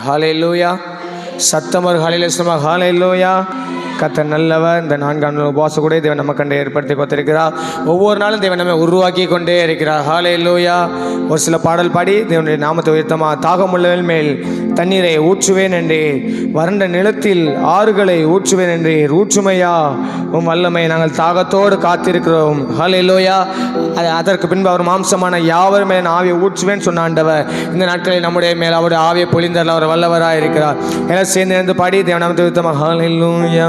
ஹல்லேலூயா. சத்தமர் ஹல்லேலூயா. ஹல்லேலூயா. கர்த்தர் நல்லவர். இந்த 4 நாள் உபவாசம் கூட தேவன் நம்ம கண்டு ஏற்படுத்தி கொடுத்திருக்கிறார். ஒவ்வொரு நாளும் தேவன் நம்ம உருவாக்கி கொண்டே இருக்கிறார். ஹல்லேலூயா. ஒரு சில பாடல் பாடி தேவனுடைய நாமத்தை உயர்த்தமா. தாகமுள்ளவன் மேல் தண்ணீரை ஊற்றுவேன் என்றீர், வறண்ட நிலத்தில் ஆறுகளை ஊற்றுவேன் என்றீர். ஊற்றுமையா உம் வல்லமை, நாங்கள் தாகத்தோடு காத்திருக்கிறோம். ஹல்லேலூயா. அதற்கு பின்பு அவர் மாம்சமான யாவர் மேல் ஆவியை ஊற்றுவேன் சொன்ன ஆண்டவர் இந்த நாட்களில் நம்முடைய மேல் அவருடைய ஆவியை பொழிந்தால் அவர் வல்லவராக இருக்கிறார். எல்லாம் சேர்ந்து இருந்து பாடி தேவன் நாமத்தை உயர்த்தமா. ஹல்லேலூயா.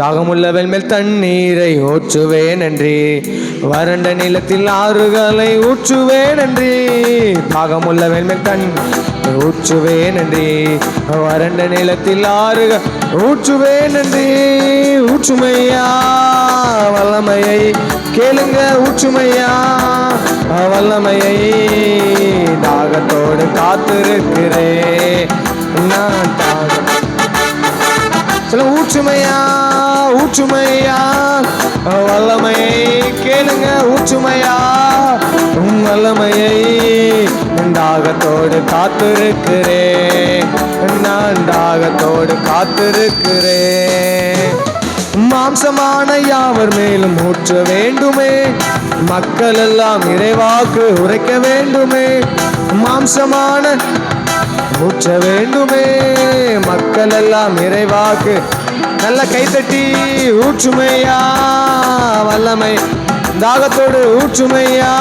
தாகமுள்ளவன் மேல் தண்ணீரை ஊற்றுவேன் என்றீர், வறண்ட நிலத்தில் ஆறுகளை ஊற்றுவேன் என்றீர். தாகமுள்ளவன் மேல் தண்ணீரை ஊற்றுவேன் என்றீர், வறண்ட நிலத்தில் ஆறுகள் ஊற்றுவேன் என்றீர். ஊற்றுமையா வல்லமையை கேளுங்க, ஊற்றுமையா வல்லமையை. தாகத்தோடு காத்திருக்கிறேன் நான். ஊற்றுமையா ஊற்றுமையா வல்லமையை கேளுங்க, ஊற்றுமையா உன் வல்லமையை. தாகத்தோடு காத்திருக்கிறேன் நான், தாகத்தோடு காத்திருக்கிறேன். மாம்சமான யாவர் மேலும் ஊற்ற வேண்டுமே, மக்கள் எல்லாம் இறைவாக்கு உரைக்க வேண்டுமே. மாம்சமான ஊற்ற வேண்டுமே, மக்கள் எல்லாம் இறைவாக்கு. நல்ல கைத்தட்டி ஊற்றுமையா வல்லமை. தாகத்தோடு ஊற்றுமையா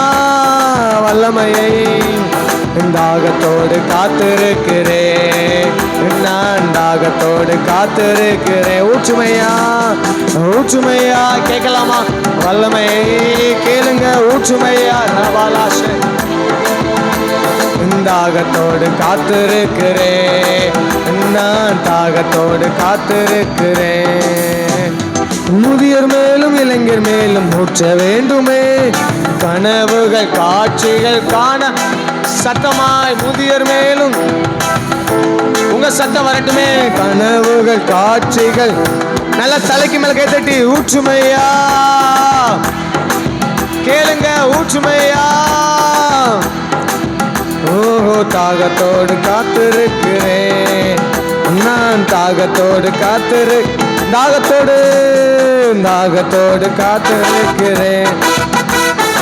வல்லமையை. தாகத்தோடு காத்திருக்கிறேன் நான், தாகத்தோடு காத்திருக்கிறேன். ஊற்றுமையா ஊற்றுமையா கேட்கலாமா? வல்லமையை கேளுங்க, ஊற்றுமையா. நவாலாஷே. தாகத்தோடு காத்திருக்கிறேன் நான், தாகத்தோடு காத்திருக்கிறேன். முதியோர் மேலும் இளைஞர் மேலும் ஊற்ற வேண்டுமே, கனவுகள் காட்சிகள் காண. சத்தமாய் முதியோர் மேலும் உங்க சத்தம் வரட்டுமே. கனவுகள் காட்சிகள் நல்ல தலைக்கு மேல கைத்தட்டி ஊற்றுமையா கேளுங்க, ஊற்றுமையா. ஓஹோ, தாகத்தோடு காத்திருக்கிறேன் நான், தாகத்தோடு தாகத்தோடு தாகத்தோடு காத்திருக்கிறேன்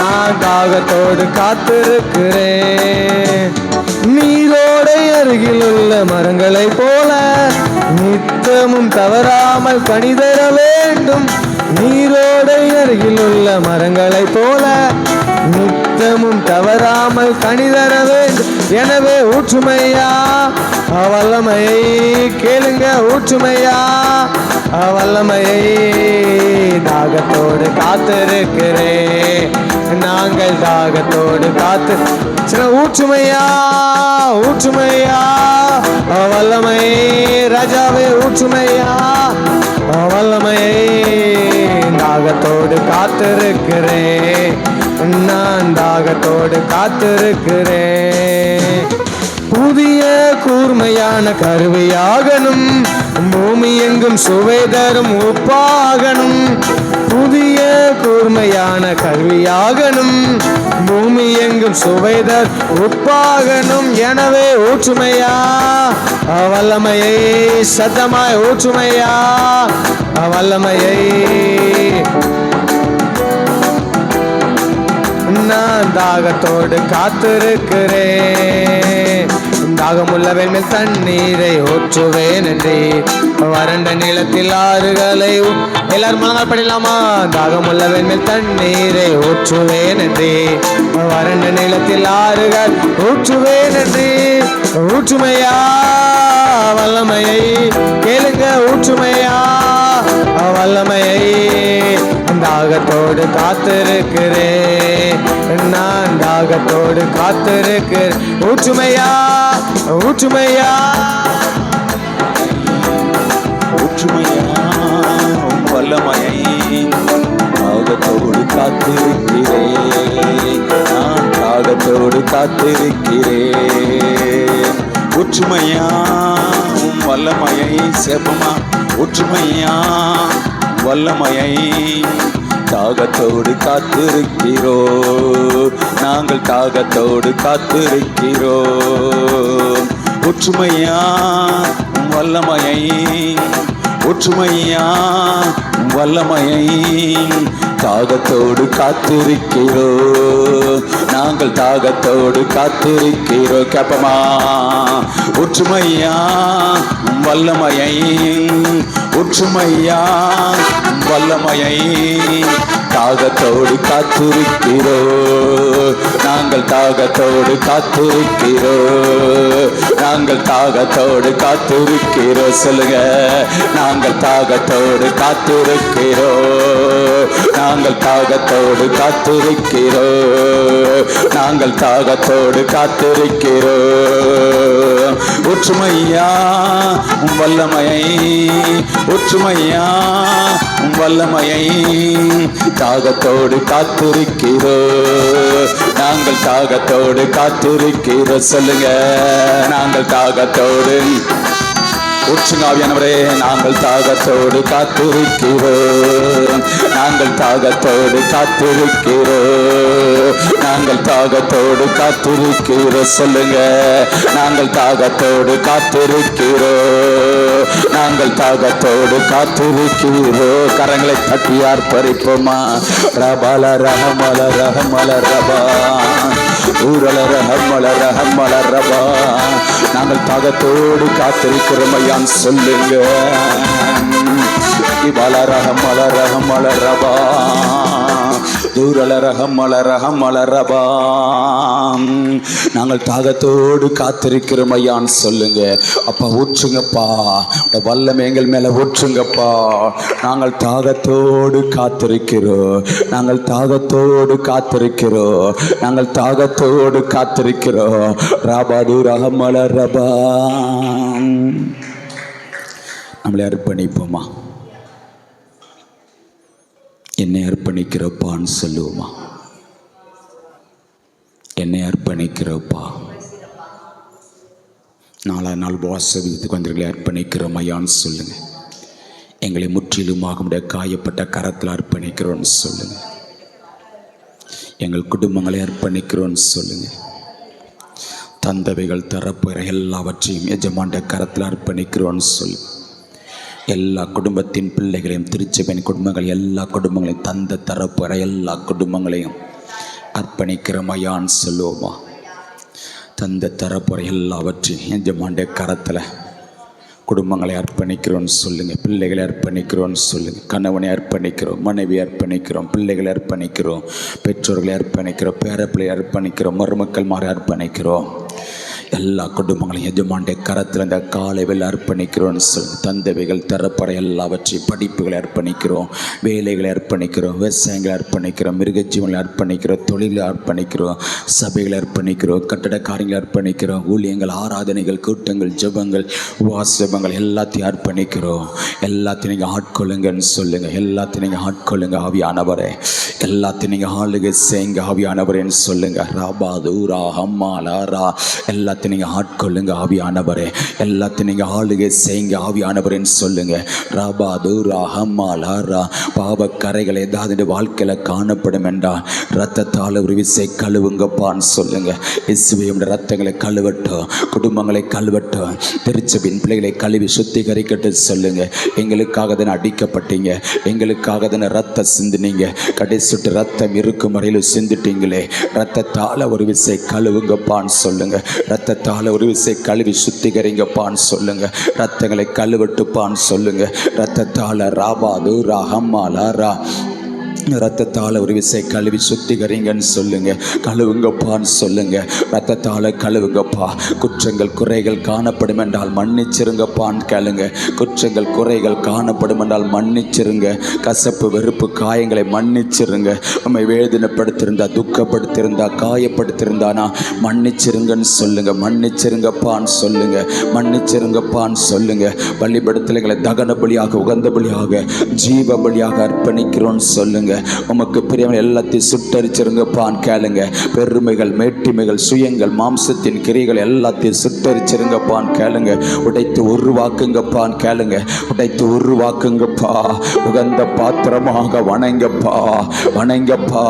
நான், தாகத்தோடு காத்திருக்கிறேன். நீரோடை அருகில் உள்ள மரங்களை போல நித்தமும் தவறாமல் கனி தர வேண்டும். நீரோடை அருகில் உள்ள மரங்களை போல நித்தமும் தவறாமல் கனி தர வேண்டும். எனவே ஊற்றுமையா வல்லமையை கேளுங்க, ஊற்றுமையா வல்லமையை. தாகத்தோடு காத்திருக்கிறேன் நாங்கள், தாகத்தோடு காத்து. ஊற்றுமையா ஊற்றுமையா வல்லமையை. ராஜாவே ஊற்றுமையா வல்லமையை. தாகத்தோடு காத்திருக்கிறேன் நான், தாகத்தோடு காத்திருக்கிறேன். புதிய கூர்மையான கருவியாகணும், பூமி எங்கும் சுவை தரும் உப்பாகணும். புதிய கூர்மையான கருவியாகணும், பூமி எங்கும் சுவை தரும் உப்பாகணும். எனவே ஊற்றுமையா வல்லமையை. சத்தமாய் ஊற்றுமையா வல்லமையை. நான் தாகத்தோடு காத்திருக்கிறேன். தாகமுள்ளவன் மேல் தண்ணீரை ஊற்றுவேன் என்றீர், வறண்ட நிலத்தில் ஆறுகளை. எல்லாரும் முழங்கால் படிக்கலாமா? தாகமுள்ளவன் மேல் தண்ணீரை ஊற்றுவேன் என்றீர், வறண்ட நிலத்தில் ஆறுகள் ஊற்றுவேன் என்றீர். ஊற்றுமையா வல்லமையை கேளுங்க, ஊற்றுமையா வல்லமையை. தாகத்தோடு காத்திருக்கிறேன் நான், தாகத்தோடு காத்திருக்கிறேன். ஊற்றுமையா ஊற்றுமையா ஊற்றுமையா வல்லமையை. தாகத்தோடு காத்திருக்கிறேன் நான், தாகத்தோடு காத்திருக்கிறேன். ஊற்றுமையா வல்லமையை. சேப்பமா ஊற்றுமையா வல்லமையை. தாகத்தோடு காத்திருக்கிறோம் நாங்கள், தாகத்தோடு காத்திருக்கிறோம். ஒற்றுமையா வல்லமையை, ஒற்றுமையா வல்லமையை தாகத்தோடு காத்திருக்கிறோ, நாங்கள் தாகத்தோடு காத்திருக்கிறோ. கேப்பமா ஒற்றுமையா வல்லமையை, ஒற்றுமையா வல்லமையை தாகத்தோடு காத்திருக்கிறோ, நாங்கள் தாகத்தோடு காத்திருக்கிறோ, நாங்கள் தாகத்தோடு காத்திருக்கிறோ. சொல்லுங்க, நாங்கள் தாகத்தோடு காத்திருக்கிறோ, நாங்கள் தாகத்தோடு காத்திருக்கிறோ, நாங்கள் தாகத்தோடு காத்திருக்கிறோ. ஒற்றுமையா வல்லமையை, ஒற்றுமையா வல்லமையை தாகத்தோடு காத்திருக்கிறோ, நாங்கள் தாகத்தோடு காத்திருக்கிறோ. சொல்லுங்க, நாங்கள் தாகத்தோடு. உற்சாகமானவரே, நாங்கள் தாகத்தோடு காத்திருக்கிறோம், நாங்கள் தாகத்தோடு காத்திருக்கிறோம், நாங்கள் தாகத்தோடு காத்திருக்கிறோம். சொல்லுங்க, நாங்கள் தாகத்தோடு காத்திருக்கிறோம், நாங்கள் தாகத்தோடு காத்திருக்கிறோம். கரங்களை தட்டி ஆர்ப்பரிப்போமா? ரபல ரஹமல ரஹமல ரபா, ஊரல ரஹமல ரஹமல ரபா. நாங்கள் தாகத்தோடு காத்திருக்கிறோம் ஐயான் சொல்லுங்க. இவல ரஹமல ரஹமல ரபா, ஊரல ரஹமல ரஹமல ரபா. நாங்கள் தாகத்தோடு காத்திருக்கிறோம் ஐயான் சொல்லுங்க. அப்பா ஊற்றுங்கப்பா, வல்லமை எங்கள் மேல ஊற்றுங்கப்பா. நாங்கள் தாகத்தோடு காத்திருக்கிறோம், நாங்கள் தாகத்தோடு காத்திருக்கிறோம், நாங்கள் தாகத்தோடு காத்திருக்கிறோம். ராபாது ரஹமல ரபா. நம்மளை அர்ப்பணிப்போமா? என்னை அர்ப்பணிக்கிறப்பான்னு சொல்லுவோமா? என்னை அர்ப்பணிக்கிறப்பா. 4 நாள் வாசகத்துக்கு வந்தவர்களை அர்ப்பணிக்கிறோம் ஐயான்னு சொல்லுங்க. எங்களை முற்றிலுமாக உடைய காயப்பட்ட கரத்தில் அர்ப்பணிக்கிறோன்னு சொல்லுங்க. எங்கள் குடும்பங்களை அர்ப்பணிக்கிறோன்னு சொல்லுங்க. தந்தவைகள் தரப்புற எல்லாவற்றையும் எஜமாண்ட கரத்தில் அர்ப்பணிக்கிறோன்னு சொல்லுங்க. எல்லா குடும்பத்தின் பிள்ளைகளையும், திருச்சபையின் குடும்பங்கள், எல்லா குடும்பங்களையும், தந்த தரப்புற எல்லா குடும்பங்களையும் அர்ப்பணிக்கிறோம் ஐயான்னு சொல்லுவோமா? தந்த தரப்புற எல்லாவற்றையும் எஜமாண்ட கரத்தில் குடும்பங்களை அர்ப்பணிக்கிறோன்னு சொல்லுங்கள். பிள்ளைகளை அர்ப்பணிக்கிறோன்னு சொல்லுங்கள். கணவனை அர்ப்பணிக்கிறோம், மனைவி அர்ப்பணிக்கிறோம், பிள்ளைகளை அர்ப்பணிக்கிறோம், பெற்றோர்களை அர்ப்பணிக்கிறோம், பேரப்பிள்ளை அர்ப்பணிக்கிறோம், மருமக்கள் மாறி அர்ப்பணிக்கிறோம். எல்லா குடும்பங்களையும் எஜமாண்ட கரத்தில் இந்த காலைவில் அர்ப்பணிக்கிறோன்னு சொல்லுங்கள். தந்தவைகள் தரப்பற எல்லாவற்றையும், படிப்புகளை அர்ப்பணிக்கிறோம், வேலைகளை அர்ப்பணிக்கிறோம், விவசாயங்களை அர்ப்பணிக்கிறோம், மிருகஜீவங்களை அர்ப்பணிக்கிறோம், தொழிலை அர்ப்பணிக்கிறோம், சபைகளை அர்ப்பணிக்கிறோம், கட்டட காரியங்களை அர்ப்பணிக்கிறோம், ஊழியங்கள், ஆராதனைகள், கூட்டங்கள், ஜெபங்கள், உபவாசங்கள் எல்லாத்தையும் அர்ப்பணிக்கிறோம். எல்லாத்தையும் நீங்கள் ஆட்கொள்ளுங்கன்னு சொல்லுங்கள். எல்லாத்தையும் நீங்கள் ஆட்கொள்ளுங்க ஆவியானவரே. எல்லாத்தையும் நீங்கள் ஆளுகை செய்யுங்க ஆவியானவரேன்னு சொல்லுங்கள். ராபாது ரா ஹம்மாலா ரா. எல்லாத்தையும் நீங்கள் ஆட்கொள்ளுங்க ஆவியானவரே. எல்லாத்தையும் நீங்கள் ஆளுகை செய்யுங்க ஆவியானவரேன்னு சொல்லுங்க. ராபாது ரா ஹம்மாலா ரா. பாவக்கரைகள் ஏதாவது வாழ்க்கையில் காணப்படும் என்றால் ரத்தத்தால் ஒரு விசை கழுவுங்கப்பான்னு சொல்லுங்க. இயேசுவின் ரத்தங்களை கழுவட்டும், குடும்பங்களை கழுவட்டும், திருச்சபின் பிள்ளைகளை கழுவி சுத்திகரிக்கட்டு சொல்லுங்க. எங்களுக்காக தானே அடிக்கப்பட்டீங்க, எங்களுக்காக தானே ரத்தம் சிந்தினீங்க, கடைசிட்டு ரத்தம் இருக்கும் வரையில் சிந்திட்டீங்களே, ரத்தத்தால் ஒரு விசை கழுவுங்கப்பான்னு சொல்லுங்க. ரத்தத்தால் ஒரு விசை கழுவி சுத்திகரிங்கப்பான்னு சொல்லுங்க. ரத்தங்களை கழுவட்டுப்பான்னு சொல்லுங்க. ரத்தத்தால் ராபாது ராஹம்மாலா ரா. ரத்தத்தால் ஒரு விசை கழுவி சுத்திகரிங்கன்னு சொல்லுங்க. கழுவுங்கப்பான்னு சொல்லுங்க. ரத்தத்தால் கழுவுங்கப்பா. குற்றங்கள் குறைகள் காணப்படும் என்றால் மன்னிச்சிருங்கப்பான்னு கேளுங்க. குற்றங்கள் குறைகள் காணப்படும் என்றால் மன்னிச்சிருங்க. கசப்பு வெறுப்பு காயங்களை மன்னிச்சிருங்க. உண்மை வேதனைப்படுத்திருந்தா, துக்கப்படுத்திருந்தா, காயப்படுத்திருந்தானா மன்னிச்சிருங்கன்னு சொல்லுங்க. மன்னிச்சிருங்கப்பான்னு சொல்லுங்க. மன்னிச்சிருங்கப்பான்னு சொல்லுங்க. பலிபடத்தில் எங்களை தகன பலியாக, உகந்த பலியாக, ஜீவ பலியாக அர்ப்பணிக்கிறோன்னு சொல்லுங்க. செய்யுங்க. உமக்கு பிரியமான எல்லாத்தையும் சுட்டரிச்சிருங்கப்பான்னு கேளுங்க. பெருமைகள், மேட்டிமைகள், சுயங்கள், மாம்சத்தின் கிரிகள் எல்லாத்தையும் சுட்டரிச்சிருங்கப்பான்னு கேளுங்க. உடைத்து உருவாக்குங்கப்பான்னு கேளுங்க. உடைத்து உருவாக்குங்கப்பா. உகந்த பாத்திரமாக வணங்கப்பா, வணங்கப்பா.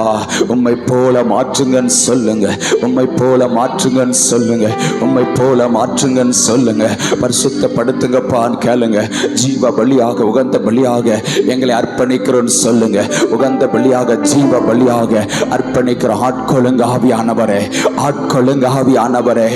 உம்மை போல மாற்றுங்கன்னு சொல்லுங்க. உம்மை போல மாற்றுங்கன்னு சொல்லுங்க. உம்மை போல மாற்றுங்கன்னு சொல்லுங்க. பரிசுத்தப்படுத்துங்கப்பான்னு கேளுங்க. ஜீவ பலியாக, உகந்த பலியாக எங்களை அர்ப்பணிக்கிறோன்னு சொல்லுங்க. உகந்த பலியாக, ஜீவ பலியாக அர்ப்பணிக்கிற ஆட்கொள்ளுங்க ஆவியானவரே, ஆட்கொள்ளுங்க ஆவியானவரே.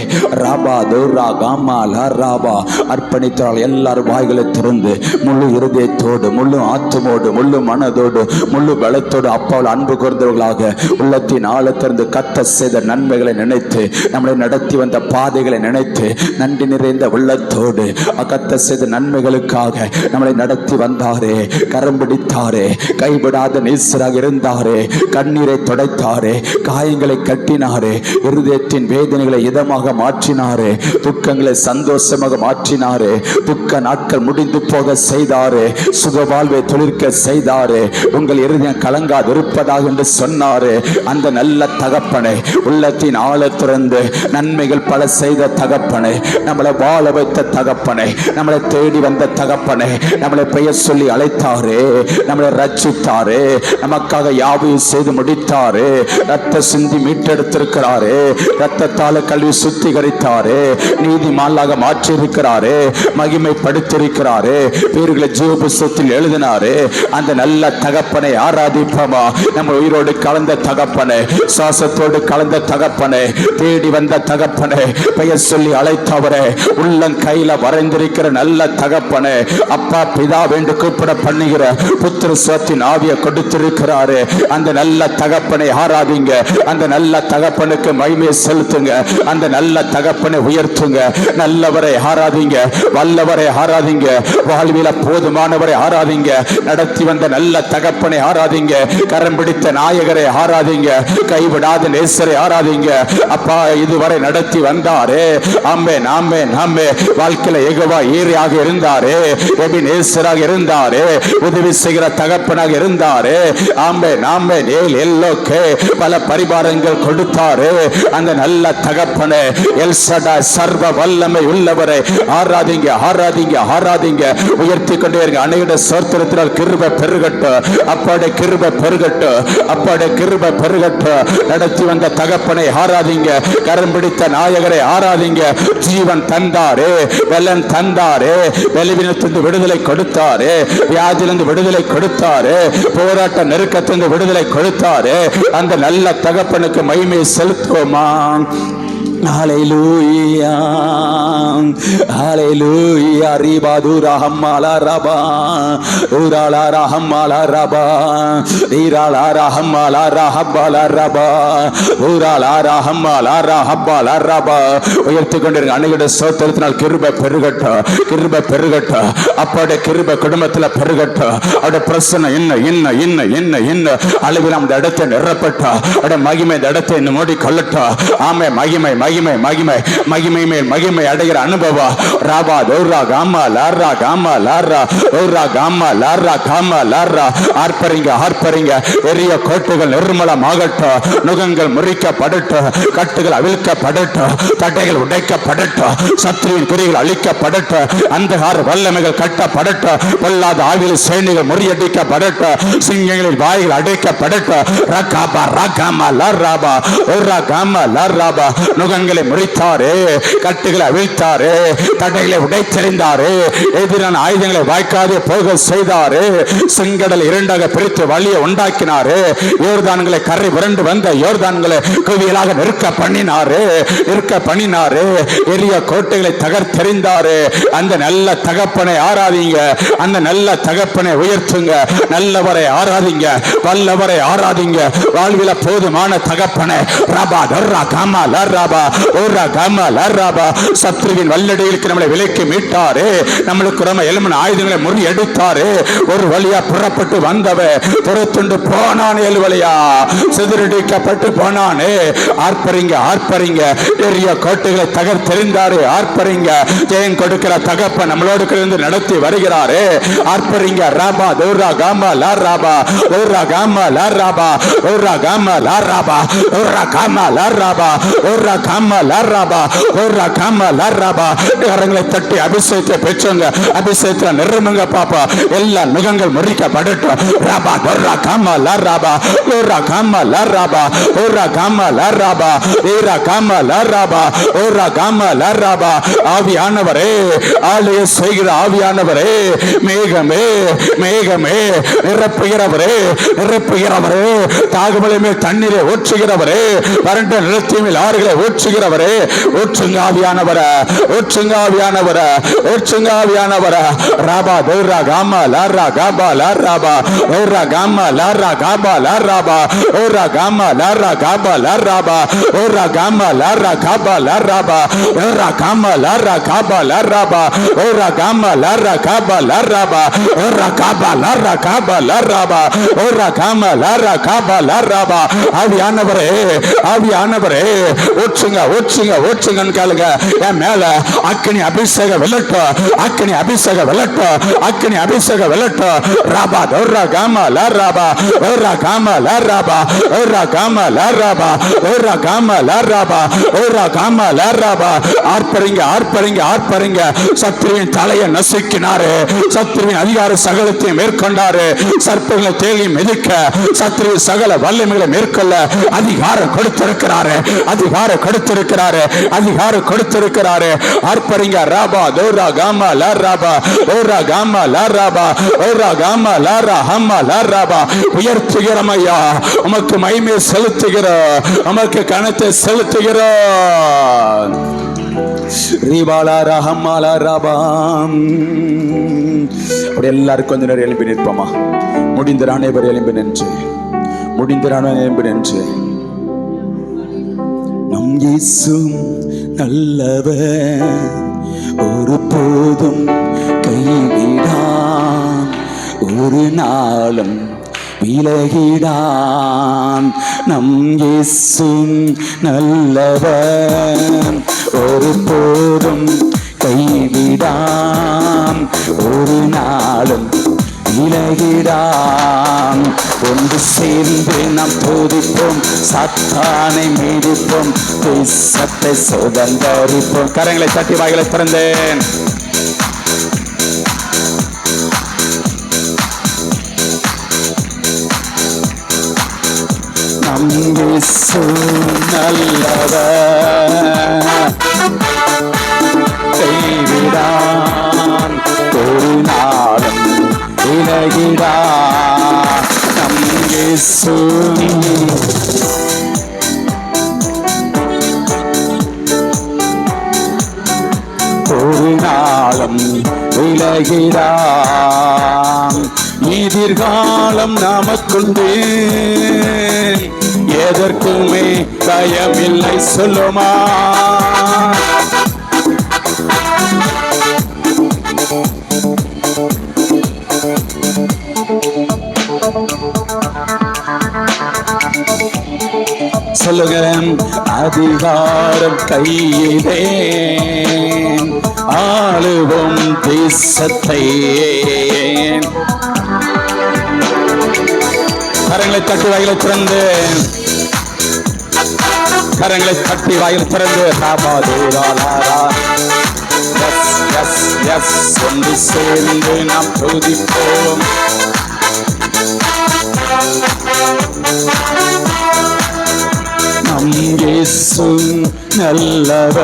ராபா தோரா காமா லாபா அர்ப்பணித்தால் எல்லாரும் வாய்களை திறந்து முழு இருதயத்தோடு, முழு ஆத்துமோடு, முழு மனதோடு, முழு பலத்தோடு அப்பாவில் அன்பு கூர்ந்தவர்களாக உள்ளத்தின் ஆழத்திலிருந்து கத்த செய்த நன்மைகளை நினைத்து, நம்மளை நடத்தி வந்த பாதைகளை நினைத்து, நன்றி நிறைந்த உள்ளத்தோடு கத்த செய்த நன்மைகளுக்காக நம்மளை நடத்தி வந்தாரே, கரம் பிடித்தாரே, கைவிடாத நேசராக இருந்தாரே, கண்ணீரை துடைத்தாரே, காயங்களை கட்டினாரே, இருதயத்தின் வேதனைகளை இதமாக மாற்றினாரே, துக்கங்களை சந்தோஷமாக மாற்றினாரே, துக்க நாட்கள் முடிந்து போக செய்தாரே, சுக வாழ்வை தொழிற்க செய்தாரே, உங்கள் இருதயம் கலங்காது இருப்பதாக என்று சொன்னாரே. அந்த நல்ல தகப்பனை, உள்ளத்தின் ஆழத்திலிருந்து நன்மைகள் பல செய்த தகப்பனை, நம்மளை வாழ வைத்த தகப்பனை, நம்மளை தேடி வந்த தகப்பனை, நம்மளை பெயர் சொல்லி அழைத்தாரே, நம்மளை ரட்சித்தாரே, நமக்காக யாவையும் செய்து முடித்தாரே, ரத்த சிந்தி மீட்டெடுத்திருக்கிறாரே, ரத்தத்தால கல்வி சுத்திகரித்தாரே, நீதிமான்களாக மாற்றியிருக்கிறாரே, மகிமைப்படுத்தியிருக்கிறாரே, பேர்களை ஜீவ புஸ்தகத்தில் எழுதினாரே. அந்த நல்ல தகப்பனை ஆராதிப்போமா? நம்ம உயிரோடு கலந்த தகப்பனை, சுவாசத்தோடு கலந்த தகப்பனை, தேடி வந்த தகப்பனை, பெயர் சொல்லி அழைத்தவரே, உள்ளம் கையில வரைந்திருக்கிற நல்ல தகப்பனை, அப்பா பிதா என்று கூப்பிட பண்ணுகிற புத்திர சுவத்தின் ஆவியை கொடுத்திருக்கிறாரு. அந்த நல்ல தகப்பனை ஆராதிங்க. அந்த நல்ல தகப்பனுக்கு மகிமையை செலுத்துங்க. அந்த நல்ல தகப்பனை உயர்த்துங்க. நல்லவரை ஆராதிங்க, வல்லவரை ஆராதிங்க, வாழ்வில போதுமானவரை ஆராதிங்க, நடத்தி வந்த நல்ல தகப்பனை ஆராதிங்க, கரம் பிடித்த நாயகரை ஆராதிங்க, கைவிடாத நேசரை ஆராதிங்க. அப்பா இதுவரை நடத்தி வந்தாரே, ஆமென் ஆமென் ஆமென். வாழ்க்கையில யெகோவா ஈரியாக இருந்தாரே, எபினேசராக இருந்தாரே, உதவி செய்கிற தகப்பனாக இருந்தாரே, ஆமென் ஆமென். எல்லோக்கே பல பரிபாரங்கள் கொடுத்தாரே. அந்த நல்ல தகப்பனை, எல்சடா சர்வ வல்லமை உள்ளவரை ஆராதிங்க, ஆராதிங்க, ஆராதிங்க. உயர்த்தி கொண்டே இருங்க. அனைவருடைய சோத்திரத்தினால் கிருபை பெருகட்டும், அப்பாடைய கிருபை பெருகட்டும், அப்பாடைய கிருபை பெருகட்டும். நடத்தி வந்த தகப்பனை ஆராதிங்க, கரம் பிடித்த நாயகரை ஆராதிங்க. ஜீவன் தந்தாரே, வெள்ளன் தந்தாரே, வெளிவினத்திலிருந்து விடுதலை கொடுத்தாரே, வியாதியிலிருந்து விடுதலை கொடுத்தாரே, போராட்ட நெருக்கத்திலிருந்து விடுதலை கொடுத்தாரே. அந்த நல்ல தகப்பனுக்கு மகிமை செலுத்துவோமா? ஹல்லேலூயா, ஹல்லேலூயா. ரிபாதுரா ஹம்மாலா ரபா, உராலா ரஹம்மாலா ரபா, ஈராலா ரஹம்மாலா ரஹப்பாலா ரபா, உராலா ரஹம்மாலா ரஹப்பாலா ரபா. உயர்த்தி கொண்டிருங்க. அன்னையோட சோத்திரத்தினால் கிருபை பெருகட்டும், கிருபை பெருகட்டும். அப்பாவுடைய கிருபை குடும்பத்தில் பெருகட்டும். அவருடைய பிரசன்னம் என்ன என்ன என்ன என்ன என்ன அளவில் அந்த இடத்தை நிரப்பட்டா, அவருடைய மகிமை இந்த இடத்தை மூடி கொள்ளட்டும். ஆமே, மகிமை மகிமை மகிமை மகிமை மேல் மகிமை அடைகிற அனுபவம். ராபா தோரா காமா லாரா காமா லாரா தோரா காமா லாரா காமா லாரா. ஆர்ப்பரிங்க, ஆர்ப்பரிங்க. பெரிய கோட்டைகள் நிர்மலமாகட்டும், நுகங்கள் முறிக்கப்படட்டும், கட்டுகள் அவிழ்க்கப்படட்டும், தட்டைகள் உடைக்கப்படட்டும், சத்துருவின் குறிகள் அழிக்கப்படட்டும், அந்தகார வல்லமைகள் கட்டப்படட்டும், பொல்லாத ஆவியில் சேனைகள் முறியடிக்கப்படட்டும், சிங்கங்களின் வாய்கள் அடைக்கப்படட்டும். ரகாபா ரகாமா லாராபா ஓரா காமா லாராபா. நுகங்களை முறித்தாரே, கட்டுகளை அவிழ்த்தாரே, தடைகளை உடைத்தெறிந்தாரே, எதிரான ஆயுதங்களை வாய்க்காதே போக செய்தாரே, செங்கடல் இரண்டாக பிரித்து வழியை உண்டாக்கினாரே, யோர்தான்களை கரை புரண்டு வந்த யோர்தான்களை குவியலாக நிற்க பண்ணினாரே, நிற்க பண்ணினாரே, எரிய கோட்டைகளை தகர்த்தெறிந்தாரே. அந்த நல்ல தகப்பனை ஆராதிங்க, அந்த நல்ல தகப்பனை உயர்த்துங்க, நல்லவரை ஆராதிங்க, வல்லவரை ஆராதிங்க. வாழ்வில போதுமான தகப்பனை ரபா தர்ரா காமா லர்ரபா ஓரா காமா லாராபா. சத்ருவின் வல்லடிகளுக்கு நம்மளை விலைக்கு மீட்டாரு. நம்மளுக்கு ரொம்ப எலுமன் ஆயுதங்களை முறியடித்தாரு. ஒரு வழியா புறப்பட்டு வந்தவ புறத்துண்டு போனான். ஏழு வழியா சிதறடிக்கப்பட்டு போனானே. ஆர்ப்பரிங்க ஆர்ப்பரிங்க. எரிய கோட்டைகளை தகர்த்தெறிந்தாரு. ஆர்ப்பரிங்க. ஜெயம் கொடுக்கிற தகப்ப நம்மளோடு இருந்து நடத்தி வருகிறாரு. ஆர்ப்பரிங்க. ராபா தௌரா காமா லாராபா. ஓரா காமா லாராபா. ஓரா காமா லாராபா. ஓரா காமா லாராபா. ஓரா காமா லாராபா. ஓரா காமா லாராபா. கரங்களை தட்டி அபிஷேகத்தை பெற்றவங்க அபிஷேகத்தை நிரம்புங்க பாப்பா. எல்லா நுகங்கள் முறிக்கப்படட்டும். ராபா தௌரா காமா லாராபா. ஓரா காமா லாராபா. ஓரா காமா லாராபா. ஏரா காமா லாராபா. ஓரா காமா லாராபா. ஆவியானவரே, ஆலய செய்கிற ஆவியானவரே, மேகமே மேகமே நிரப்புகிறவரே, நிரப்புகிறவரே, தாகமலை மேல் தண்ணீரை ஊற்றுகிறவரே, வறண்ட நிலத்தின் மேல் ஆறுகளை ஊற்றுகிறவரே, ஊற்றுங்க ஆவியானவர, ஊற்றுங்க ஆவியானவர, ஊற்றுங்க ஆவியானவர. ராபா தௌரா காமா லாரா காபா லாராபா. ஓரா காமா லாரா காபா லாராபா. ஓரா காமா லாரா காபா லாராபா. ஓரா காமா லாரா காபா லாராபா. ஓரா காமா லாரா காபா லாராபா. ஓரா காமா லாரா காபா லாராபா. ஓரா காபா லாரா காபா லாராபா. ஓரா காமா லாரா காபா லாராபா. ஆவியானவரே, ஆவியானவரே, ஊற்றுங்க ஊற்றுங்க ஊற்றுங்கன்னு கேளுங்க. என் மேல அக்கினி அபிஷேகம் வெல்லட்டும், அக்கினி அபிஷேகம் வெல்லட்டும், அக்கினி அபிஷேகம் வெல்லட்டும். ராபா தௌரா காமா லாராபா. ஓரா காமா லாராபா. ஓரா காமா லாராபா. ஓரா காமா லாராபா. ஓரா காமா லாராபா. ஆர்ப்பரிங்க ஆர்ப்பரிங்க ஆர்ப்பரிங்க. சத்ருவின் தலையை நசுக்கினாரு. சத்ருவின் அதிகார சகலத்தை மேற்கொண்டாரு. சர்ப்பங்களை தேடி மிதிக்க சத்ருவின் சகல வல்லமைகளை மேற்கொள்ள அதிகாரம் கொடுத்திருக்கிறாரு. அதிகாரம் கொடுத்திருக்கிறாரு. அதிகாரம் கொடுத்திருக்கிறாரு. ஆர்ப்பரிங்க. ராபா தௌரா காமா லாராபா. ஓரா காமா லாராபா. ஓரா காமா லாரா ஹம்மா லாராபா. உயர்த்துகிறோம் ஐயா, உமக்கு மகிமை செலுத்துகிறோம், உமக்கு கனத்தை செலுத்துகிறோம். அப்படி எல்லாரும் கொஞ்ச நேரம் எழுப்பி நிற்போமா? முடிந்த அனைவர் எழுப்பி நின்று, முடிந்த எழுப்பி நின்று. நம் இயேசு நல்லவர், ஒரு போதும் கைவிடான், ஒரு நாளும் விலகிடான். நம் இயேசு நல்லவர், ஒரு போதும் கைவிடான், ஒரு நாளும் விலகிடான். ஒன்று சேர்ந்து நாம் துதிப்போம், சாத்தானை மீதிப்போம், தேசத்தை சுதந்தரிப்போம். கரங்களை தட்டி வாய்களை திறந்தேன். நம் இயேசு நல்லவர், கைவிடான், ஒரு நாளும் விலகிடான். நம் இயேசு ஒரு நாளும் விலகிடான். எதிர்காலம் நமக்குண்டு, எதற்குமே பயமில்லை சொல்லுமா. சொல்லுங்க. அதிகாரம் கையிலே, ஆளுவோம் தேசத்தை. கரங்களை தட்டி வாயிலை திறந்து, கரங்களை தட்டி வாயில் திறந்து. ஒன்று சேர்ந்து நாம் துதிப்போம். நம் இயேசு நல்லவர்,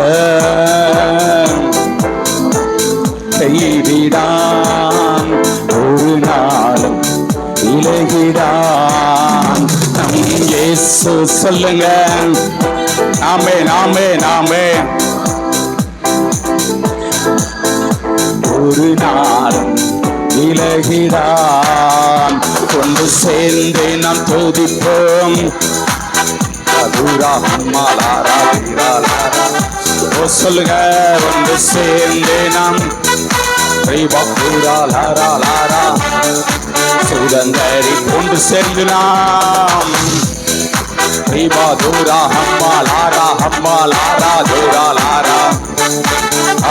கைவிடான், ஒரு நாளும் விலகிடான். நம் இயேசு சொல்லுங்க. ஆமென் ஆமென் ஆமென். ஒரு நாளும் விலகிடான். ஒன்று சேர்ந்து நாம் துதிப்போம். தூரா அம்மாலாரா தீராலாரா. ஓ சொல்லுங்க, ஒன்று சேர்ந்து நாம் லாரா சுதந்தரி ஒன்று சேர்ந்து நாம் தூரா அம்மாலாரா அம்மாலாரா தூராலாரா.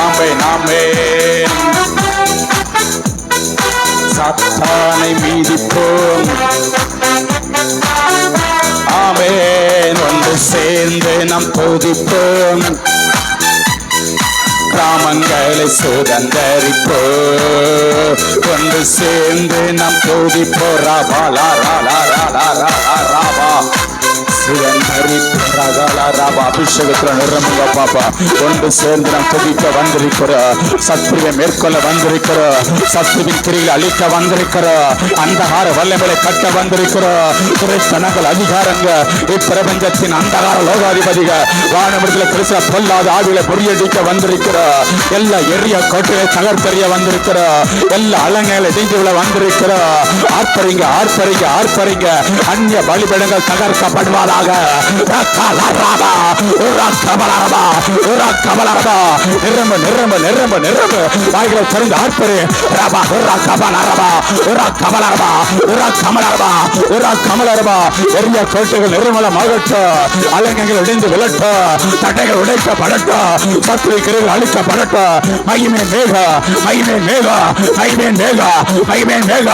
ஆமென் ஆமென். சாத்தானை மீதிப்போம். ஆமென். ஒன்று சேர்ந்து நாம் துதிப்போம். கிராமங்களை சுதந்தரிப்போ. ஒன்று சேர்ந்து நாம் துதிப்போ. ராபா லாரா லாரா லாரா ராபா அபிஷேகத்தில் நிரம்புங்க பாப்பா. ஒன்று சேர்ந்து நாம் துதிக்க வந்திருக்கிறோம். சத்துருவை மேற்கொள்ள வந்திருக்கிறோம். சத்துருவின் கிரியில் அழிக்க வந்திருக்கிறோம். அந்தகார வல்லமையை கட்ட வந்திருக்கிறோம். துறைத்தனங்கள் அதிகாரங்கள் இப்பிரபஞ்சத்தின் அந்தகார லோகாதிபதிகள் வானமண்டல கிறிஸ்தவ பொல்லாத ஆவிகளை பொறியடிக்க வந்திருக்கிறோம். எல்லா எரிய கோட்டையை தகர்த்தெறிய வந்திருக்கிறோம். எல்லா அலங்களை இடிந்துவிட வந்திருக்கிறோம். ஆர்ப்பரிங்க ஆர்ப்பரிங்க ஆர்ப்பரிங்க. அந்நிய பலிபீடங்கள் தகர்க்கப்படுவார். அலங்கங்கள் இடிந்து விழட்டும். தட்டைகள் உடைக்கப்படட்டும். சத்துருக்கள் அழிக்கப்படட்டும். மகிமே மேக மகிமே மேக மகிமே மேக மகிமே மேக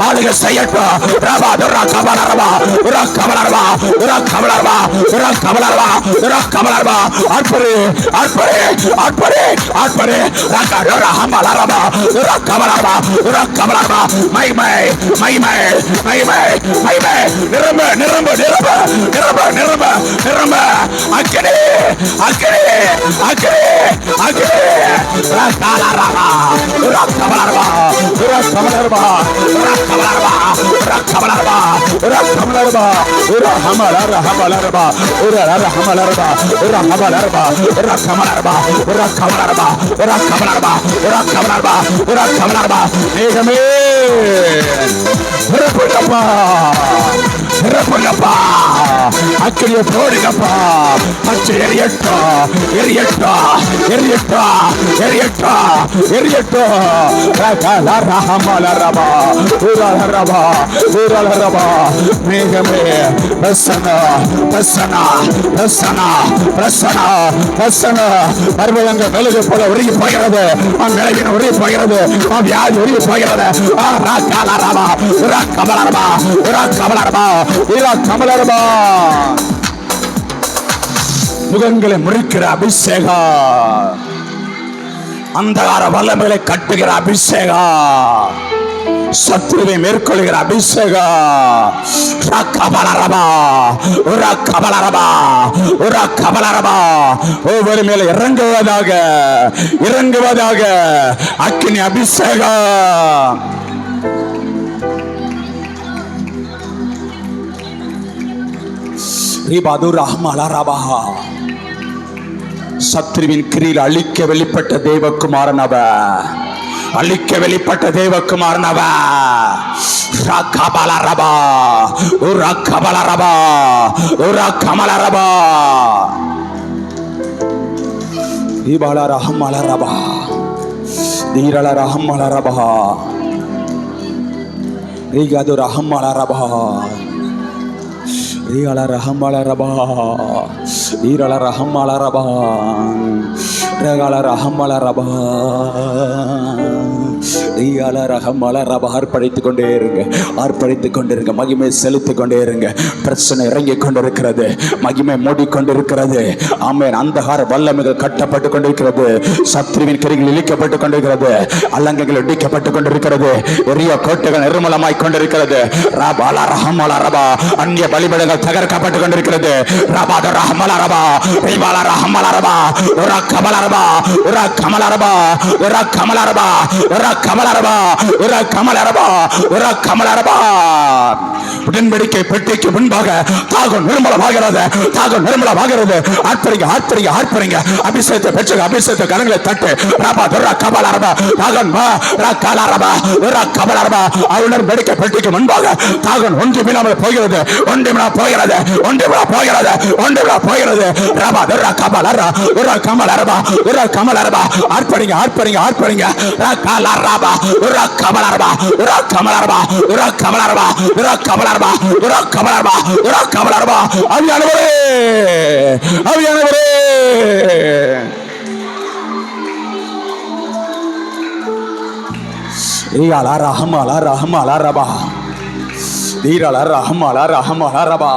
ஆளுகை செய்யட்டும். ரபா துரா கபலரபா உரா கபலரபா உரா கபலரபா உரா கபலரபா உரா கபலரபா. ஆர்ப்பரே ஆர்ப்பரே ஆர்ப்பரே ஆர்ப்பரே. ரகா துரா ஹமலரபா உரா கபலரபா உரா கபலரபா. மகிமை மகிமை மகிமை மகிமை. நிரம்ப நிரம்ப நிரம்ப நிரம்ப நிரம்ப நிரம்ப. அக்கரே அக்கரே அக்கரே அக்கரே. ரகாலரபா உரா கபலரபா உரா கபலரபா உரா கபலரபா உரா கபலரபா உரா கபலரபா உரா ஹமலர ஹமலரபா உரா ஹமலரபா உரா ஹமலரபா உரா கபலரபா உரா கபலரபா உரா கபலரபா உரா கபலரபா உரா கபலரபா. மேகமே புறப்படப்பா புறப்படப்பா. அக்கிரிய போடுங்கப்பா. பச்சை எரியட்டா எரியட்டா எரியட்டா எரியட்டா எரியட்டா. ரஹமலரபா உரலரபா உரலரபா. மேகமே பிரசன்னா பிரசன்னா பிரசன்னா பிரசன்னா பிரசன்னா. பர்வதங்கள் மெழுகு போல உருகி போகிறது. விளைவின உருகி போகிறது. வியாதி உருகி போகிறது. கபலரபா உரா கபலரபா உரா கபலரபா உரா கபலரபா. முகங்களை முறிக்கிற அபிஷேகா. அந்தகார வல்லமைகளை கட்டுகிற அபிஷேகா. சத்துருவை மேற்கொள்கிற அபிஷேகா. கபலரபா உரா கபலரபா உரா கபலரபா. ஒவ்வொரு மேல இறங்குவதாக இறங்குவதாக அக்கினி அபிஷேகா. சத்ருவின் கிரியில் அழிக்க வெளிப்பட்ட தேவகுமாரனவ அழிக்க வெளிப்பட்ட தேவகுமாரனவ. கபலரபா உரா கபலரபா உரா கமலரபா. ரஹமலரபா தீரல ரஹமலரபா ரீகாது ரஹமலரபா ரீகல ரஹமலரபா ஈரல ரஹமலரபா ரகல ரஹமலரபா ஈரல ரஹமலரபா. ஆர்ப்பரித்துக் கொண்டே இருங்க ஆர்ப்பரித்துக் கொண்டிருங்க. மகிமை செலுத்திக் கொண்டே இருங்க. பிரச்சனை இறங்கிக் கொண்டிருக்கிறது. மகிமை மூடிக்கொண்டிருக்கிறது. ஆமென். அந்தகார வல்லமைகள் கட்டப்பட்டு கொண்டிருக்கிறது. சத்ருவின் கிரிகள் இழிக்கப்பட்டுக் கொண்டிருக்கிறது. அலங்கங்கள் இடிக்கப்பட்டுக் கொண்டிருக்கிறது. எரிய கோட்டைகள் நிர்மலமாய் கொண்டிருக்கிறது. ரபால ரஹமலரபா. அந்நிய பலிபீடங்கள் தகர்க்கப்பட்டுக் கொண்டிருக்கிறது. ரபாத ரஹமலரபா ரிபால ரஹமலரபா உரா கபலரபா உரா கமலரபா உரா கமலரபா உரா கமலரபா ஒரு கமலரபா ஒரு கமலரபா. உடன்படிக்கை பெட்டிக்கு முன்பாக தாகம் நிர்மலமாகிறது, தாகம் நிர்மலமாகிறது. ஆர்ப்பரிங்க ஆர்ப்பரிங்க ஆர்ப்பரிங்க. அபிஷேகத்தை பெற்ற அபிஷேகத்தை கரங்களை தட்டு. ரபா துரா கமலரபா தாகம் கமலரபா ஒரு கமலரபா. உடன்படிக்கை பெட்டிக்கு முன்பாக தாகம் ஒன்று விழாமல் போகிறது, ஒன்று விழா போகிறது, ஒன்று விழா போகிறது, ஒன்று விழா போகிறது. ரபா துரா கமலரா ஒரு கமலரபா ஒரு கமலரபா. ஆர்ப்பரிங்க ஆர்ப்பரிங்க ஆர்ப்பரிங்க. ரகலரபா ஒரு கமலரபா ஒரு கமலரபா ஒரு கமலரபா ஒரு கமலரபா ஒரு கமலரபா ஒரு கமலரபா. ஆவியானவரே ஆவியானவரே ஈயாலா ரஹமாலா ரஹமாலா ரபா ஈராலா ரஹமாலா ரஹமாலா ரபா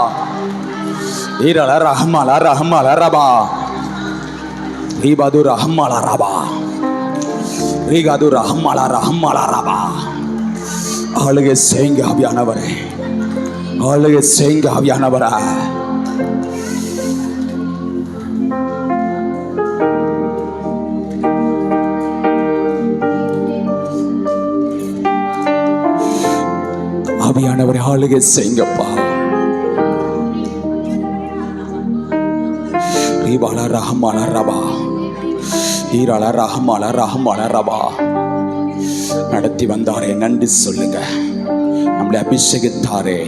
ஈராலா ரஹமாலா ரஹமாலா ரபா ஈபாது ரஹமாலா ரபா ஈகாது ரஹமாலா ரஹமாலா ரபா. ஆளுகை செய்யுங்க ஆவியானவரே, ஆளுகை செய்யுங்க ஆவியானவரே. ஆவியானவரே ஆளுகை செய்யுங்கப்பா. ஈபாலா ரஹமாலா ரபா ஈராலா ரஹமாலா ரஹமாலா ரபா. நடத்தி வந்தாரே நன்றி சொல்லுங்க. நம்மளை அபிஷேகித்தாரே,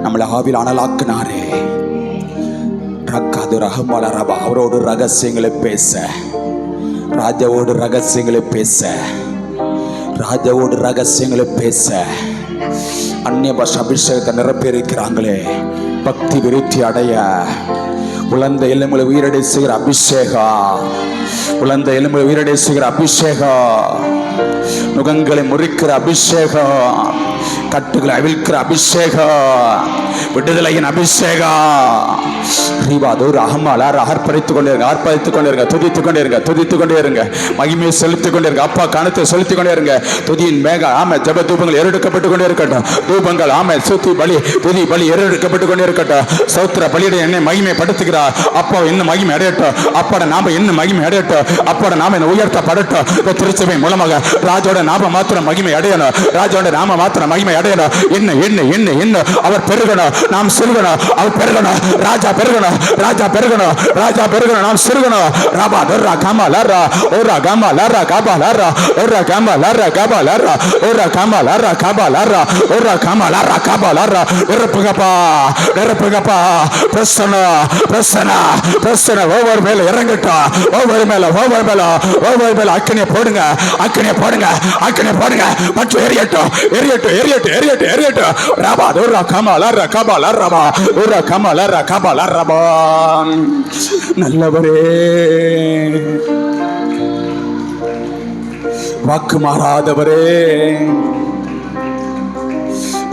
நம்மளை ஆவியில் அனலாக்குனாரே. ரக்காது ரஹமாலா ரபா. அவரோடு ரகசியங்களை பேச, ராஜாவோடு ரகசியங்களை பேச, ராஜாவோடு ரகசியங்களை பேச. அந்நிய பாஷை அபிஷேகத்தை நிரப்பியிருக்கிறாங்களே, பக்தி விருத்தி அடைய உலர்ந்த எலும்புகளை உயிரடை செய்கிற அபிஷேகம், உலர்ந்த எலும்புகளை உயிரடை செய்கிற அபிஷேகம், நுகங்களை முறிக்கிற அபிஷேகம், கட்டுகளை அவிழ்க்கிற அபிஷேகம், விடுதலையின் அபிஷேகம். ஆர்ப்பரித்துக் கொண்டிருங்க, ஆர்ப்பரித்துக் கொண்டிருங்க, துதித்துக் கொண்டிருங்க, துதித்துக் கொண்டே இருங்க, மகிமையை செலுத்திக் கொண்டிருங்க, அப்பா கணத்தை செலுத்திக் கொண்டே இருங்க. துதியின் மேக ஆமை ஜப தூபங்கள் ஏறெடுக்கப்பட்டுக் கொண்டே இருக்கட்டும். தூபங்கள் ஆமை சுத்தி பலி துதி பலி ஏறெடுக்கப்பட்டுக் கொண்டே இருக்கட்டும். சௌத்திர பலியுடைய என்னை மகிமைப்படுத்துகிறார். அப்பா என்ன மகிமை அடையட்டும், அப்பாட நாம என்ன மகிமை அடையட்டும், அப்பாட நாம என்ன உயர்த்தப்படட்டும். இந்த திருச்சபை மூலமாக ராஜோட நாம மாத்திரம் மகிமை அடையணும், ராஜோட நாம மாத்திரம் மகிமை அடையணும். என்ன என்ன என்ன என்ன அவர் பெருகணும், நாம் சிறுகணும். அவர் பெருகணும், ராஜா பெருகணும், ராஜா பெருகணும், ராஜா பெருகணும், நாம் சிறுகணும். ரபா தர்ரா கமா லர்ரா ஓரா கமா லர்ரா கபா லர்ரா ஓரா கமா லர்ரா கபா லர்ரா ஓரா கமா லர்ரா கபா லர்ரா ஓரா கமா லர்ரா கபா லர்ரா. நிரப்புகப்பா நிரப்புகப்பா. பிரசன்னா பிரசன்னா பிரசன்னா. ஒவ்வொரு மேல இறங்கட்டும், ஒவ்வொரு மேல ஒவ்வொரு மேல ஒவ்வொரு மேல அக்கனியை போடுங்க, அக்கனியை போடுங்க, அக்கனியை போடுங்க. மற்றும் எரியட்டும் எரியட்டும் எரியட்டும் எரியட்டும் எரியட்டும். ரபா தர்ரா கமா லர்ரா கபா லர்ரா ஓரா கமா லர்ரா கபா லர்ரா. நல்லவரே, வாக்கு மாறாதவரே,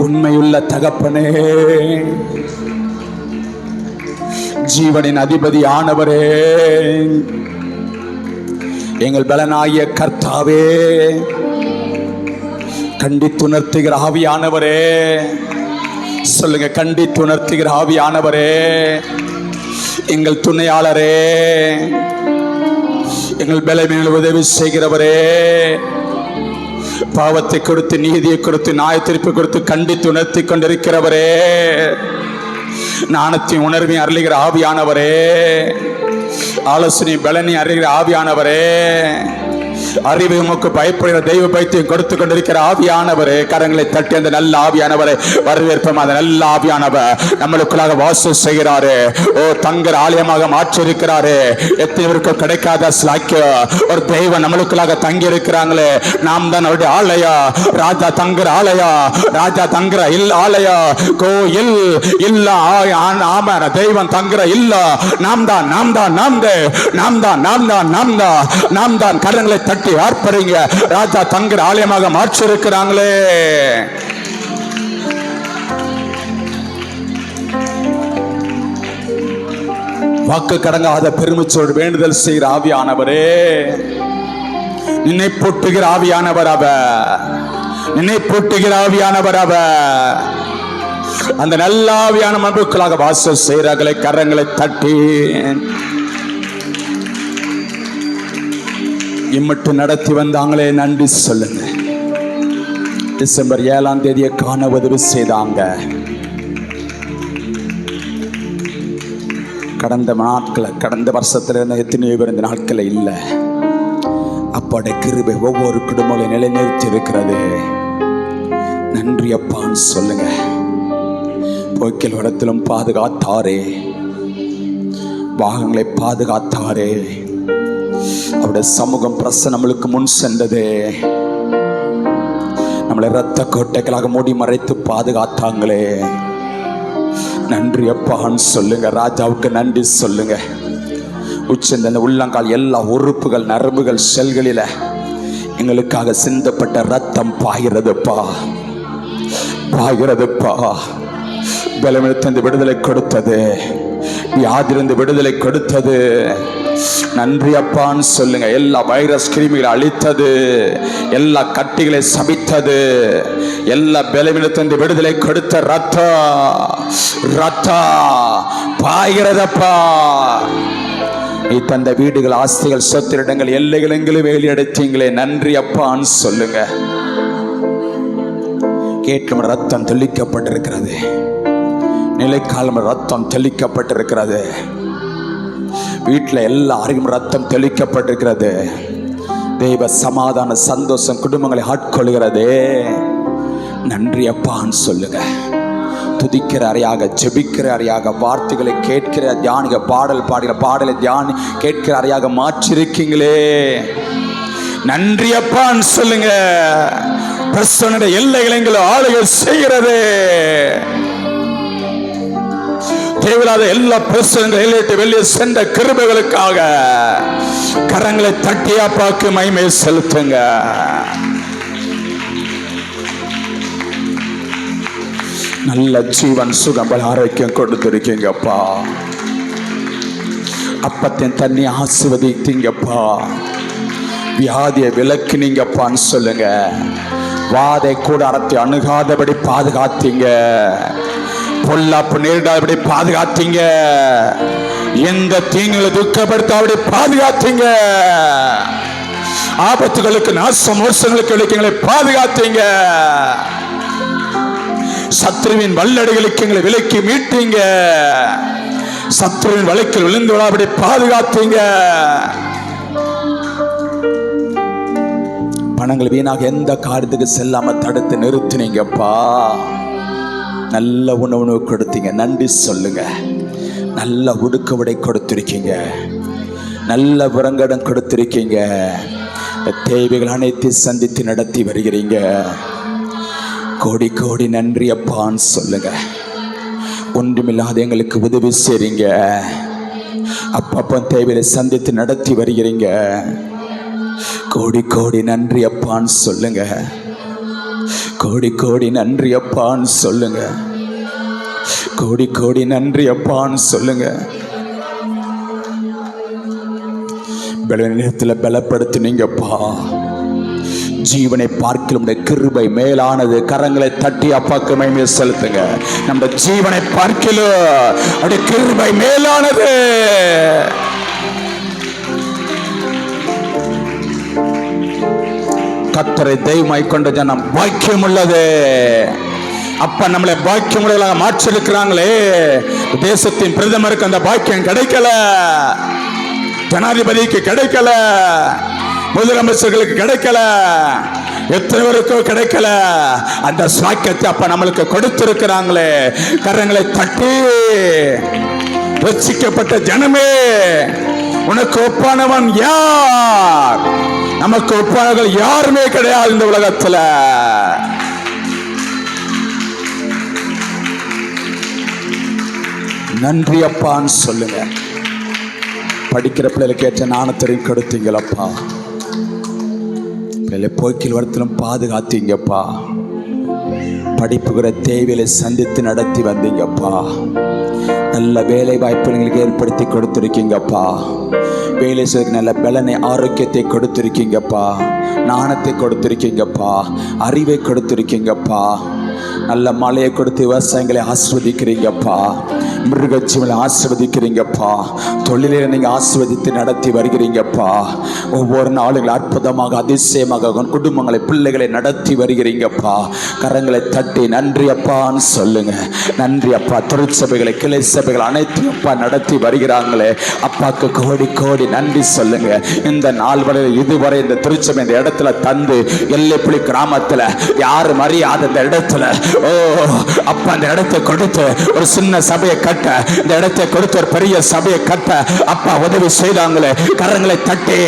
உண்மையுள்ள தகப்பனே, ஜீவனின் அதிபதி ஆனவரே, எங்கள் பலனாகிய கர்த்தாவே, கண்டித்துணர்த்துகிற ஆவியானவரே. சொல்லுங்க, கண்டித்துணர்த்துகிற ஆவியானவரே, எங்கள் துணையாளரே, எங்கள் பலவீனங்களை உதவி செய்கிறவரே, பாவத்தை கொடுத்து நீதியை கொடுத்து நியாய தீர்ப்பு கொடுத்து கண்டித்து உணர்த்தி கொண்டிருக்கிறவரே, ஞானத்தின் உணர்வை அருளுகிற ஆவியானவரே, ஆலோசனை பலனை அறிகிற ஆவியானவரே, அறிவு உமக்கு பயப்படுகிற தெய்வ பயத்தையும் கொடுத்து கொண்டிருக்கிற ஆவியானவரே, கரங்களை தட்டி அந்த நல்ல ஆவியானவரை வரவேற்போம். அந்த நல்ல ஆவியானவர் நம்மளுக்குள்ளாக வாசம் செய்கிறாரு. ஓ, தங்குற ஆலயமாக மாற்றிருக்கிறாரு. எத்தனை பேருக்கு கிடைக்காத ஸ்லாக்கியம், ஒரு தெய்வம் நம்மளுக்குள்ளாக தங்கி இருக்கிறாங்களே. நாம் தான் அவருடைய ஆலயா, ராஜா தங்குற ஆலயா, ராஜா தங்குற ஆலயா, கோயில் இல்ல ஆமா, தெய்வம் தங்குற இல்ல. நாம் தான் நாம் தான் நாம் தான் நாம் தான் நாம் தான் நாம் தான் நாம் தான். கரங்களை தட்டி ஆர்ப்பரிங்க. ராஜா தங்குற ஆலயமாக மாற்றிருக்கிறாங்களே. வாக்கு கடங்காத பெருமிச்சோடு வேண்டுதல் செய்கிற ஆவியானவரே, நினை போட்டுகிற ஆவியானவர் அவர், நினை போட்டுகிற ஆவியானவர் அவர். அந்த நல்ல ஆவியான மனுக்களாக வாசம் செய்கிறார்களே. கரங்களை தட்டி இம்மட்டும் நடத்தி வந்தாங்களே, நன்றி சொல்லுங்க. டிசம்பர் 7ஆம் தேதியை காண உதவி செய்தாங்க. கடந்த நாட்களில், கடந்த வருஷத்துல இருந்த எத்தனையோ பேர் இந்த நாட்களில் இல்லை. அப்பாடைய கிருபை ஒவ்வொரு குடும்பங்களையும் நிலைநிறுத்தி இருக்கிறது. நன்றி அப்பான்னு சொல்லுங்க. போக்கில் இடத்திலும் பாதுகாத்தாரே, பாகங்களை பாதுகாத்தாரே, அவருடைய சமூகம் பிரசன்னம் நம்மளுக்கு முன் சென்றது. நம்மளை இரத்த கோட்டைகளாக மூடி மறைத்து பாதுகாத்தாங்களே, நன்றி அப்பான்னு சொல்லுங்க. ராஜாவுக்கு நன்றி சொல்லுங்க. உச்சந்த உள்ளங்கால் எல்லா உறுப்புகள், நரம்புகள், செல்களில எங்களுக்காக சிந்தப்பட்ட ரத்தம் பாய்கிறதுப்பா, பாய்கிறதுப்பா. பலமிழந்து விடுதலை கொடுத்தது, வியாதிலிருந்து விடுதலை கொடுத்தது. நன்றி அப்பான்னு சொல்லுங்க. எல்லா வைரஸ் கிருமிகளை அழித்தது, எல்லா கட்டிகளை சபித்தது, எல்லா பலமிழந்து விடுதலை கொடுத்த ரத்தா பாய்கிறதப்பா. நீ தந்த வீடுகள், ஆஸ்திகள், சொத்திரிடங்கள், எல்லைகள் எங்களும் வேலி அடைத்தீங்களே, நன்றி அப்பான்னு சொல்லுங்க. கேட்கும் ரத்தம் தெளிக்கப்பட்டிருக்கிறது, நிலைக்காலம் ரத்தம் தெளிக்கப்பட்டிருக்கிறது, வீட்டில் எல்லாருக்கும் ரத்தம் தெளிக்கப்பட்டிருக்கிறது. தெய்வ சமாதான சந்தோஷம் குடும்பங்களை ஆட்கொள்கிறது. நன்றி அப்பான்னு சொல்லுங்க. துதிக்கிற அறையாக, ஜெபிக்கிற அறையாக, வார்த்தைகளை கேட்கிற தியானிக, பாடல் பாடுகிற பாடலை தியானி கேட்கிற அறையாக மாற்றிருக்கீங்களே, நன்றி அப்பான்னு சொல்லுங்க. பிரசன்னுடைய எல்லைகளை எங்களை ஆளுகை செய்கிறது. தேவையில்லாத எல்லா பிரச்சனைகளை வெளியே சென்ற கிருபைகளுக்காக கரங்களை தட்டி அப்பாக்கு மகிமை செலுத்துங்க. நல்ல ஜீவன், சுகம், ஆரோக்கியம் கொடுத்திருக்கீங்கப்பா. அப்பத்தின் தண்ணி ஆசீர்வதித்தீங்கப்பா. வியாதியை விலக்கினீங்கப்பான்னு சொல்லுங்க. வாதை கூட அறத்தை அணுகாதபடி பாதுகாத்தீங்க. பொல்லாப்பு நேரிடாதபடி பாதுகாத்தீங்க. எந்த தீங்களை துக்கப்படுத்தாதபடி பாதுகாத்தீங்க. ஆபத்துகளுக்கு, நாச மோசங்களுக்கு எங்களை பாதுகாத்தீங்க. சத்ருவின் வல்லடிகளுக்கு எங்களை விலக்கி மீட்டீங்க. சத்ருவின் வழக்கில் விழுந்து விடாதபடி பாதுகாத்தீங்க. பணங்கள் வீணாக எந்த காரியத்துக்கு செல்லாம தடுத்து நிறுத்தினீங்கப்பா. நல்ல உணவு கொடுத்தீங்க, நன்றி சொல்லுங்க. நல்ல உடுக்க உடை கொடுத்திருக்கீங்க, நல்ல புறங்கடம் கொடுத்திருக்கீங்க. தேவைகள் அனைத்து சந்தித்து நடத்தி வருகிறீங்க. கோடி கோடி நன்றி அப்பான்னு சொல்லுங்க. ஒன்றுமில்லாத எங்களுக்கு உதவி செய்றீங்க. அப்பப்போ தேவையை சந்தித்து நடத்தி வருகிறீங்க. கோடி கோடி நன்றி அப்பான்னு சொல்லுங்க. கோடி கோடி நன்றி அப்பான்னு சொல்லுங்க. கோடி கோடி நன்றி அப்பான்னு சொல்லுங்க. பலவீனத்தில் பலப்படுத்தினீங்கப்பா. ஜீவனை பார்க்கலும் கிருபை மேலானது. கரங்களை தட்டி அப்பாக்கு மகிமை செலுத்துங்க. நம்ம ஜீவனை பார்க்கலும் அப்படி கிருபை மேலானது. கர்த்தரை தெய்வமாய் கொண்ட ஜனம் பாக்கியம் உள்ளது. அப்ப நம்மளை பாக்கியம் உள்ளவர்களாக மாற்றிருக்கிறாங்களே. தேசத்தின் பிரதமருக்கு அந்த பாக்கியம் கிடைக்கல, ஜனாதிபதிக்கு கிடைக்கல, முதலமைச்சர்களுக்கு கிடைக்கல, எத்தனை பேருக்கோ கிடைக்கல. அந்த சாக்கியத்தை அப்ப நம்மளுக்கு கொடுத்திருக்கிறாங்களே. கரங்களை தட்டி, ரட்சிக்கப்பட்ட ஜனமே, உனக்கு ஒப்பானவன் யார்? நமக்கு ஒப்பானவர்கள் யாருமே கிடையாது இந்த உலகத்துல. நன்றி அப்பான்னு சொல்லுங்க. படிக்கிற பிள்ளைகளுக்கு ஏற்ற ஞானத்தையும் கொடுத்தீங்களப்பா. பிள்ளை போக்கில் வரத்திலும் பாதுகாத்தீங்கப்பா. படிப்புகிற தேவையை சந்தித்து நடத்தி வந்தீங்கப்பா. நல்ல வேலை வாய்ப்புகளுக்கு ஏற்படுத்தி கொடுத்துருக்கீங்கப்பா. வேலை செய்ய நல்ல பலனை, ஆரோக்கியத்தை கொடுத்துருக்கீங்கப்பா. ஞானத்தை கொடுத்துருக்கீங்கப்பா. அறிவை கொடுத்துருக்கீங்கப்பா. நல்ல மழையை கொடுத்து விவசாயங்களை ஆஸ்வதிக்கிறீங்கப்பா. மிருகஜீவனை ஆசீர்வதிக்கிறீங்கப்பா. தொழிலை நீங்க ஆசீர்வதித்து நடத்தி வருகிறீங்கப்பா. ஒவ்வொரு நாளும் அற்புதமாக அதிசயமாக குடும்பங்களை பிள்ளைகளை நடத்தி வருகிறீங்கப்பா. கரங்களை தட்டி நன்றி அப்பான்னு சொல்லுங்க. நன்றி அப்பா. திருச்சபைகளை கிளை சபைகள் அனைத்தையும் அப்பா நடத்தி வருகிறாங்களே அப்பாக்கு கோடி கோடி நன்றி சொல்லுங்க. இந்த நாள் வரை இதுவரை இந்த திருச்சபை இந்த இடத்துல தந்து எல்லைப்புலி கிராமத்துல யாரும் அறியாத இந்த இடத்துல அப்பா அந்த இடத்தை கொடுத்து ஒரு சின்ன சபையை கட்ட, இந்த இடத்தை கொடுத்து ஒரு பெரிய சபையை கட்ட அப்பா உதவி செய்தாங்களே. கரங்களை தட்டி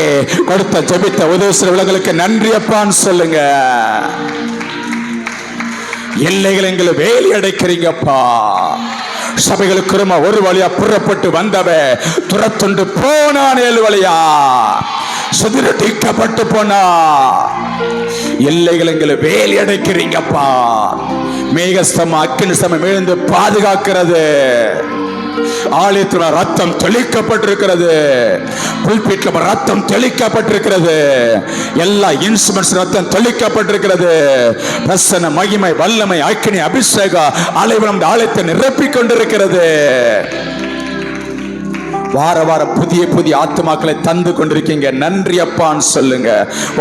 கொடுத்த ஜெபித்த உதவி செய்தவர்களுக்கு நன்றி அப்பான்னு சொல்லுங்க. எல்லைகள் எங்களை வேலி அடைக்கிறீங்கப்பா. சபைகளுக்கு ஒரு வழியா புறப்பட்டு வந்தவ துரத்துண்டு போனான். 7 வழியா சுதிரட்டிக்கப்பட்டு போனா. எல்லைகள் எங்களை வேலி அடைக்கிறீங்கப்பா. மேகஸ்தம் அக்கினி ஸ்தம்பம் எழுந்து பாதுகாக்கிறது. ஆலயத்தில் ரத்தம் தெளிக்கப்பட்டிருக்கிறது. புல்பீட்ல ரத்தம் தெளிக்கப்பட்டிருக்கிறது. எல்லா இன்ஸ்ட்ருமெண்ட்ஸ் ரத்தம் தெளிக்கப்பட்டிருக்கிறது. பிரசன்ன மகிமை வல்லமை அக்கினி அபிஷேகம் ஆலயம் ஆலயத்தை நிரப்பிக் கொண்டிருக்கிறது. வார வாரம் புதிய புதிய ஆத்துமாக்களை தந்து கொண்டிருக்கீங்க. நன்றி அப்பான்னு சொல்லுங்க.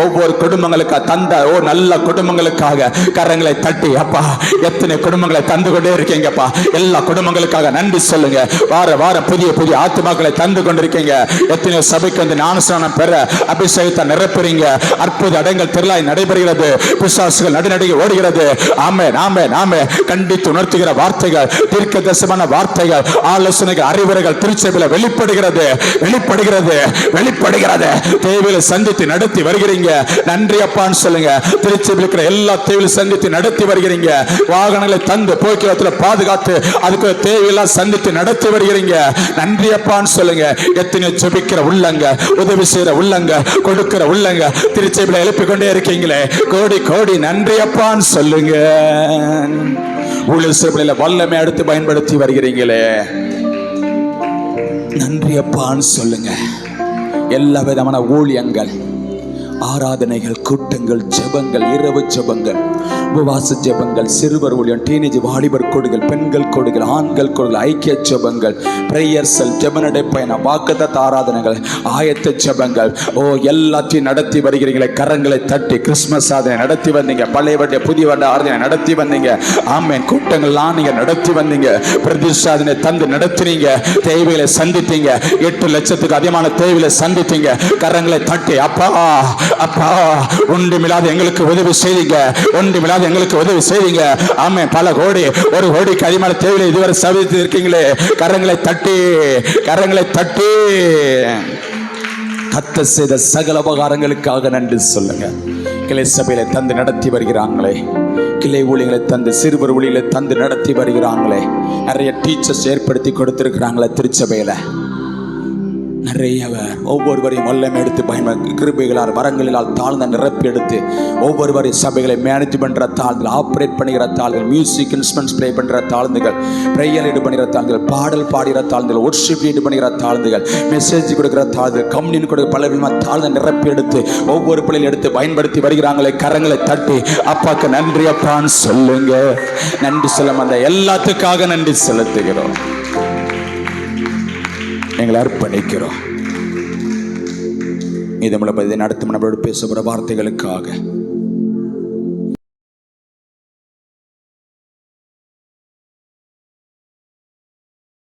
ஒவ்வொரு குடும்பங்களுக்கு தந்த நல்ல குடும்பங்களுக்காக கரங்களை தட்டி அப்பா எத்தனை குடும்பங்களை தந்து கொண்டே இருக்கீங்கப்பா. எல்லா குடும்பங்களுக்காக நன்றி சொல்லுங்க. வார வாரம் புதிய புதிய ஆத்துமாக்களை தந்து கொண்டிருக்கீங்க. எத்தனையோ சபைக்கு வந்து ஞானஸ்நானம் பெற அபிஷேகத்தை நிரப்புறீங்க. அற்புத அடங்கல் திருவிழா நடைபெறுகிறது. பிசாசுகள் நடுநடுங்கி ஓடுகிறது. ஆமே நாமே நாமே கண்டித்து உணர்த்துகிற வார்த்தைகள், தீர்க்க தரிசனமான வார்த்தைகள், ஆலோசனைகள், அறிவுரைகள் திருச்சபையில் வெளிப்படுகிறது. தேவையை சந்தித்து நடத்தி வருகிறீங்க. நன்றி அப்பான்னு சொல்லுங்க. திருச்சியில் இருக்கிற எல்லா தேவையை சந்தித்து நடத்தி வருகிறீங்க. வாகனங்களை தந்து போக்குவரத்துல பாதுகாத்து அதுக்கு தேவையெல்லாம் சந்தித்து நடத்தி வருகிறீங்க. நன்றி அப்பான்னு சொல்லுங்க. எத்தனை ஜெபிக்கிற உள்ளங்க, உதவி செய்யற உள்ளங்க, கொடுக்கிற உள்ளங்க திருச்சியில் எழுப்பிக் கொண்டே இருக்கீங்களே. கோடி கோடி நன்றி அப்பான்னு சொல்லுங்க. ஊழியர் வல்லமை அடுத்து பயன்படுத்தி வருகிறீங்களே. நன்றி அப்பான்னு சொல்லுங்க. எல்லா விதமான ஊழியங்கள், ஆராதனைகள், கூட்டங்கள், ஜெபங்கள், இரவு ஜெபங்கள், உபவாச ஜெபங்கள், சிறுவர் ஊழியம், டீனேஜ் வாலிபர் கோடுகள், பெண்கள் கோடுகள், ஆண்கள் கோடுகள், ஐக்கிய ஜெபங்கள், பிரேயர் செல், ஜெப நடைப்பயணம், வாக்குத்தத்த ஆராதனைகள், ஆயத்த ஜெபங்கள் எல்லாத்தையும் நடத்தி வருகிறீங்களே. கரங்களை தட்டி கிறிஸ்துமஸ் ஆராதனை நடத்தி வந்தீங்க. பழைய வருட புதிய வருட ஆராதனை நடத்தி வந்தீங்க. ஆமென். கூட்டங்கள்லாம் நீங்க நடத்தி வந்தீங்க. பிரதிஷ்டாதனை தந்து நடத்தினீங்க. தேவைகளை சந்தித்தீங்க. 8 லட்சத்துக்கு அதிகமான தேவைகளை சந்தித்தீங்க. கரங்களை தட்டி அப்பா அப்பா ஒன்றுமில்லாத எங்களுக்கு உதவி செய்தீங்க. ஒன்றுமில்லாத எங்களுக்கு உதவி செய்தீங்க. ஆமே. பல கோடி, 1 கோடிக்கு அதிகமான தேவையை இதுவரை சந்தித்து இருக்கீங்களே. கரங்களை தட்டி கரங்களை தட்டி கர்த்தர் செய்த சகல உபகாரங்களுக்காக நன்றி சொல்லுங்க. கிளை சபையில தந்து நடத்தி வருகிறாங்களே, கிளை ஊழியர்களை தந்து சிறுவர் ஊழியர்களை தந்து நடத்தி வருகிறாங்களே, நிறைய டீச்சர்ஸ் ஏற்படுத்தி கொடுத்திருக்கிறாங்களே திருச்சபையில. நிறைய ஒவ்வொருவரையும் வல்லமை எடுத்து கிருபைகளால் வரங்களினால் தாழ்ந்த நிரப்பி எடுத்து ஒவ்வொருவரையும் சபைகளை மேனேஜ் பண்ற தாழ்ந்துகள், ஆப்ரேட் பண்ணுகிற தாழ்ந்துகள், மியூசிக் இன்ஸ்ட்ருமெண்ட்ஸ் பிளே பண்ற தாழ்ந்துகள், ப்ரேயர் லீடு பண்ணுகிற தாழ்ந்துகள், பாடல் பாடுகிற தாழ்ந்துகள், ஒர்ஷிப் லீடு பண்ணுகிற தாழ்ந்துகள், மெசேஜ் கொடுக்கிற தாழ்ந்துகள், கம்யூனியன் கொடுக்கிற பல விதமாக தாழ்ந்த நிரப்பி எடுத்து ஒவ்வொரு பிள்ளைகள் எடுத்து பயன்படுத்தி வருகிறாங்களே. கரங்களை தட்டி அப்பாக்கு நன்றி அப்பான்னு சொல்லுங்க. நன்றி சொல்ல அந்த எல்லாத்துக்காக நன்றி செலுத்துகிறோம். எங்களை அர்ப்பணிக்கிறோம். இது மூலம் நடத்தும் நம்மளோடு பேசுகிற வார்த்தைகளுக்காக